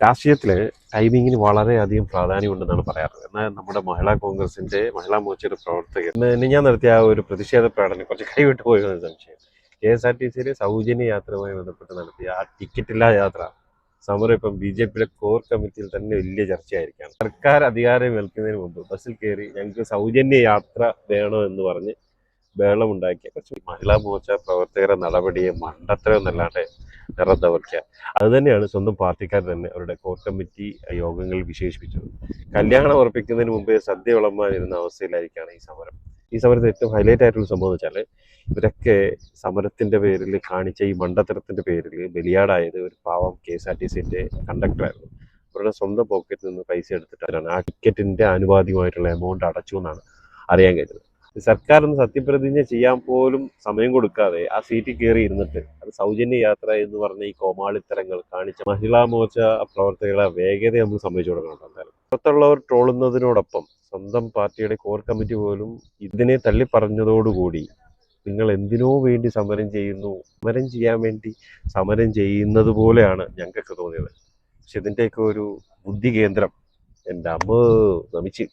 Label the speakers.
Speaker 1: രാഷ്ട്രീയത്തിൽ ടൈമിങ്ങിന് വളരെയധികം പ്രാധാന്യമുണ്ടെന്നാണ് പറയാറ്. എന്നാൽ നമ്മുടെ മഹിളാ മോർച്ചയുടെ പ്രവർത്തകർ ഞാൻ നടത്തിയ ആ ഒരു പ്രതിഷേധ പ്രകടനം കുറച്ച് കൈവിട്ട് പോയെന്ന് സംശയം. KSRTCയിലെ സൗജന്യ യാത്രയുമായി ബന്ധപ്പെട്ട് നടത്തിയ ആ ടിക്കറ്റില്ലാ യാത്ര സമരം ഇപ്പം BJPയുടെ കോർ കമ്മിറ്റിയിൽ തന്നെ വലിയ ചർച്ചയായിരിക്കുകയാണ്. സർക്കാർ അധികാരം ഏൽക്കുന്നതിന് മുമ്പ് ബസ്സിൽ കയറി ഞങ്ങൾക്ക് സൗജന്യ യാത്ര വേണമെന്ന് പറഞ്ഞ് ബഹളമുണ്ടാക്കിയ കുറച്ച് മഹിളാ മോർച്ച പ്രവർത്തകരുടെ നടപടിയെ മണ്ടത്തരം എന്നല്ലാണ്ട് വേറെ എന്താ പറയുക. അതുതന്നെയാണ് സ്വന്തം പാർട്ടിക്കാർ തന്നെ അവരുടെ കോർ കമ്മിറ്റി യോഗങ്ങളിൽ വിശേഷിപ്പിച്ചത്. കല്യാണം ഉറപ്പിക്കുന്നതിന് മുമ്പേ സദ്യ വിളമ്പാനിരുന്ന അവസ്ഥയിലായിരിക്കുകയാണ് ഈ സമരത്തിൽ ഏറ്റവും ഹൈലൈറ്റ് ആയിട്ടുള്ള സംഭവം എന്ന് വെച്ചാൽ ഇവരൊക്കെ സമരത്തിന്റെ പേരിൽ കാണിച്ച ഈ മണ്ടത്തരത്തിന്റെ പേരിൽ ബലിയാടായത് ഒരു പാവം KSRTCന്റെ കണ്ടക്ടറായിരുന്നു. അവരുടെ സ്വന്തം പോക്കറ്റിൽ നിന്ന് പൈസ എടുത്തിട്ടാണ് ആ ടിക്കറ്റിന്റെ ആനുപാതികമായിട്ടുള്ള എമൗണ്ട് അടച്ചു എന്നാണ് അറിയാൻ കഴിഞ്ഞത്. സർക്കാർ ഒന്ന് സത്യപ്രതിജ്ഞ ചെയ്യാൻ പോലും സമയം കൊടുക്കാതെ ആ സീറ്റിൽ കയറി ഇരുന്നിട്ട് അത് സൗജന്യ യാത്ര എന്ന് പറഞ്ഞ ഈ കോമാളിത്തരങ്ങൾ കാണിച്ച മഹിളാ മോർച്ച പ്രവർത്തകരുടെ വേഗത നമ്മൾ സമ്മതിച്ചു കൊടുക്കണം. എന്തായാലും പുറത്തുള്ളവർ ട്രോളുന്നതിനോടൊപ്പം സ്വന്തം പാർട്ടിയുടെ കോർ കമ്മിറ്റി പോലും ഇതിനെ തള്ളി പറഞ്ഞതോടുകൂടി നിങ്ങൾ എന്തിനോ വേണ്ടി സമരം ചെയ്യുന്നു, സമരം ചെയ്യാൻ വേണ്ടി സമരം ചെയ്യുന്നത് പോലെയാണ് ഞങ്ങൾക്ക് തോന്നിയത്. പക്ഷെ ഇതിൻ്റെയൊക്കെ ഒരു ബുദ്ധി കേന്ദ്രം എൻ്റെ അമ്മ നമിച്ച്